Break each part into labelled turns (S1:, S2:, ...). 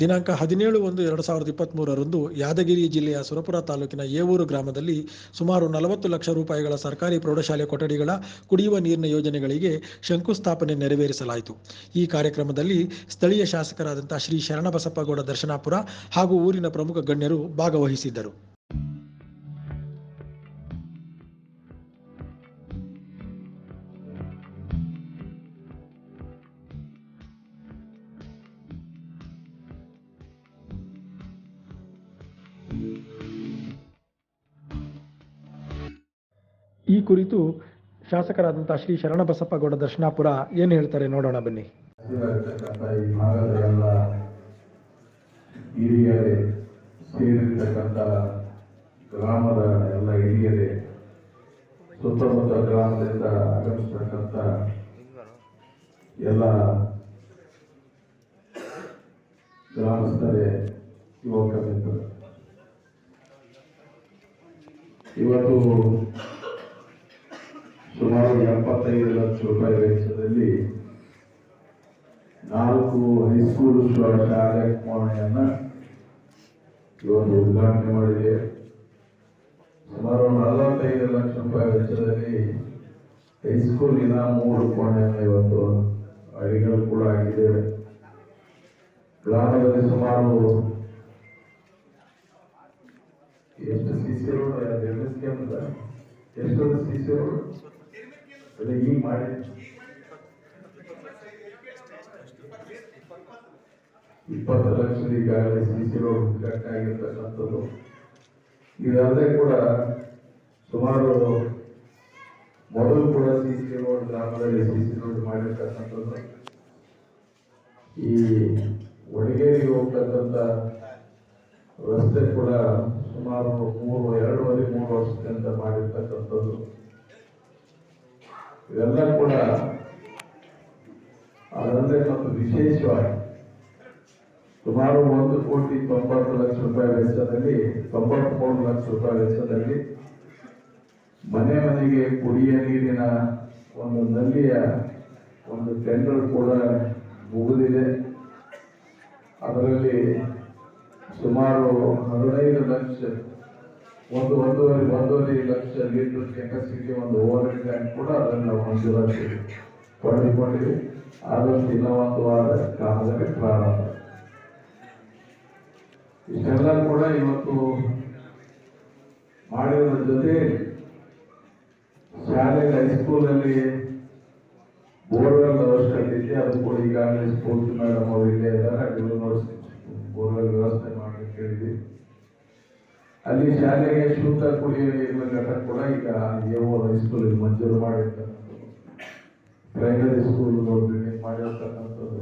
S1: ದಿನಾಂಕ 17/1/2023ರಂದು ಯಾದಗಿರಿ ಜಿಲ್ಲೆಯ ಸುರಪುರ ತಾಲೂಕಿನ ಏವೂರು ಗ್ರಾಮದಲ್ಲಿ ಸುಮಾರು 40 ಲಕ್ಷ ರೂಪಾಯಿಗಳ ಸರ್ಕಾರಿ ಪ್ರೌಢಶಾಲೆ ಕೊಠಡಿಗಳ ಕುಡಿಯುವ ನೀರಿನ ಯೋಜನೆಗಳಿಗೆ ಶಂಕುಸ್ಥಾಪನೆ ನೆರವೇರಿಸಲಾಯಿತು. ಈ ಕಾರ್ಯಕ್ರಮದಲ್ಲಿ ಸ್ಥಳೀಯ ಶಾಸಕರಾದಂಥ ಶ್ರೀ ಶರಣಬಸಪ್ಪಗೌಡ ದರ್ಶನಾಪುರ ಹಾಗೂ ಊರಿನ ಪ್ರಮುಖ ಗಣ್ಯರು ಭಾಗವಹಿಸಿದ್ದರು. ಈ ಕುರಿತು ಶಾಸಕರಾದಂಥ ಶ್ರೀ ಶರಣಬಸಪ್ಪಗೌಡ ದರ್ಶನಾಪುರ ಏನು ಹೇಳ್ತಾರೆ ನೋಡೋಣ ಬನ್ನಿ.
S2: ಈ ಭಾಗದ ಎಲ್ಲ ಹಿರಿಯರೇ ಸೇರಿರ್ತಕ್ಕಂಥ ಗ್ರಾಮದ ಎಲ್ಲ ಹಿರಿಯರೇ, ಸುತ್ತಮುತ್ತ ಗ್ರಾಮದಿಂದ ಆಗಮಿಸ್ತಕ್ಕಂಥ ಎಲ್ಲ ಗ್ರಾಮಸ್ಥರೇ, ಯುವಕ ಮಿತ್ರರು, ಇವತ್ತು ಸುಮಾರು 75 ಲಕ್ಷ ರೂಪಾಯಿ ವೆಚ್ಚದಲ್ಲಿ 4 ಹೈಸ್ಕೂಲ್ ಶಾಲೆ ಕೋಣೆಯನ್ನು ಇವತ್ತು ಉದ್ಘಾಟನೆ ಮಾಡಿದೆ. ಸುಮಾರು 45 ಲಕ್ಷ ರೂಪಾಯಿ ವೆಚ್ಚದಲ್ಲಿ ಹೈಸ್ಕೂಲಿನ 3 ಕೋಣೆಯನ್ನು ಇವತ್ತು ಅಡಿಗಳು ಕೂಡ ಆಗಿದ್ದೇವೆ. ಗ್ರಾಮದಲ್ಲಿ ಸುಮಾರು ಎಷ್ಟು ಸಿಸಿ ರೋಡ್, ಎಷ್ಟು ಸಿಸಿ ರೋಡ್ ಈಗ ಮಾಡಿ 20 ಲಕ್ಷದ ಈಗಾಗಲೇ ಸಿಸಿ ರೋಡ್ ಉದ್ಘಾಟನೆ ಆಗಿರ್ತಕ್ಕಂಥದ್ದು. ಇದಲ್ಲದೆ ಕೂಡ ಸುಮಾರು ಮೊದಲು ಕೂಡ ಸಿಸಿ ರೋಡ್ ಗ್ರಾಮದಲ್ಲಿ ಸಿಸಿ ರೋಡ್ ಮಾಡಿರ್ತಕ್ಕಂಥದ್ದು. ಈ ಒಣಗೇರಿಗೆ ಹೋಗ್ತಕ್ಕಂಥ ರಸ್ತೆ ಕೂಡ ಸುಮಾರು 2.5-3 ವರ್ಷದಿಂದ ಮಾಡಿರ್ತಕ್ಕಂಥದ್ದು. ಇವೆಲ್ಲ ಕೂಡ ಅದಲ್ಲದೆ ಮತ್ತು ವಿಶೇಷವಾಗಿ ಸುಮಾರು 1,90 ಲಕ್ಷ ರೂಪಾಯಿ ವೆಚ್ಚದಲ್ಲಿ 93 ಲಕ್ಷ ರೂಪಾಯಿ ವೆಚ್ಚದಲ್ಲಿ ಮನೆ ಮನೆಗೆ ಕುಡಿಯ ನೀರಿನ ಒಂದು ನಲ್ಲಿಯ ಒಂದು ಟೆಂಡರ್ ಕೂಡ ಮುಗಿದಿದೆ. ಅದರಲ್ಲಿ ಸುಮಾರು 15 ಲಕ್ಷ, 1.5 ಲಕ್ಷ ಲೀಟರ್ ಕೆಪಾಸಿಟಿ ಒಂದು ಓವರ್ ಟ್ಯಾಂಕ್ ಕೂಡ ಅದನ್ನು ನಾವು ಮಂಜೂರಾತಿ ಪಡೆದುಕೊಂಡಿವಿ. ಆದಷ್ಟು ಇನ್ನೂ ಒಂದು ವಾರ ಕಾಲದಲ್ಲಿ ಪ್ರಾರಂಭ. ಇಷ್ಟೆಲ್ಲ ಕೂಡ ಇವತ್ತು ಮಾಡಿರೋದ್ರ ಜೊತೆ ಶಾಲೆಗೆ ಹೈಸ್ಕೂಲಲ್ಲಿ ಬೋರ್ವೆಲ್ ಅವಶ್ಯಕತೆ ಇದೆ. ಅದು ಕೂಡ ಈಗಾಗಲೇ ಸ್ಫೂರ್ತಿ ಮೇಡಮ್ ಅವರು ಇಲ್ಲೇ ಇದ್ದಾರೆ, ಬೋರ್ವೆಲ್ ವ್ಯವಸ್ಥೆ ಮಾಡಲಿಕ್ಕೆ ಹೇಳಿದ್ವಿ. ಅಲ್ಲಿ ಶಾಲೆಗೆ ಶುದ್ಧ ಕುಡಿಯುವ ನೀರಿನ ಘಟಕ ಕೂಡ ಈಗ ಏವೂರು ಹೈಸ್ಕೂಲಿಗೆ ಮಂಜೂರು ಮಾಡಿರ್ತಕ್ಕಂಥದ್ದು. ಪ್ರೈಮರಿ ಸ್ಕೂಲ್ ಮಾಡಿರ್ತಕ್ಕಂಥದ್ದು.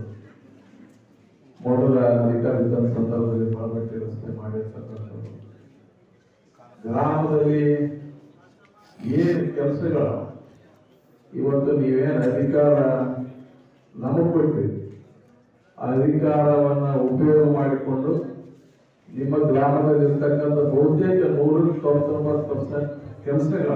S2: ಮೊದಲ ಅಧಿಕಾರಿಗಳ ಸಂದರ್ಭದಲ್ಲಿ ಪಾಲ್ಗೊಳ್ಳಿ ವ್ಯವಸ್ಥೆ ಮಾಡಿರ್ತಕ್ಕಂಥದ್ದು. ಗ್ರಾಮದಲ್ಲಿ ಏನು ಕೆಲಸಗಳು ಇವತ್ತು ನೀವೇನು ಅಧಿಕಾರ ನಮಗೆ ಕೊಟ್ಟಿರಿ, ಆ ಅಧಿಕಾರವನ್ನ ಉಪಯೋಗ ಮಾಡಿಕೊಂಡು ನಿಮ್ಮ ಗ್ರಾಮದಲ್ಲಿ ಇರ್ತಕ್ಕಂಥ ಬಹುತೇಕ 199% ಕೆಲಸಗಳು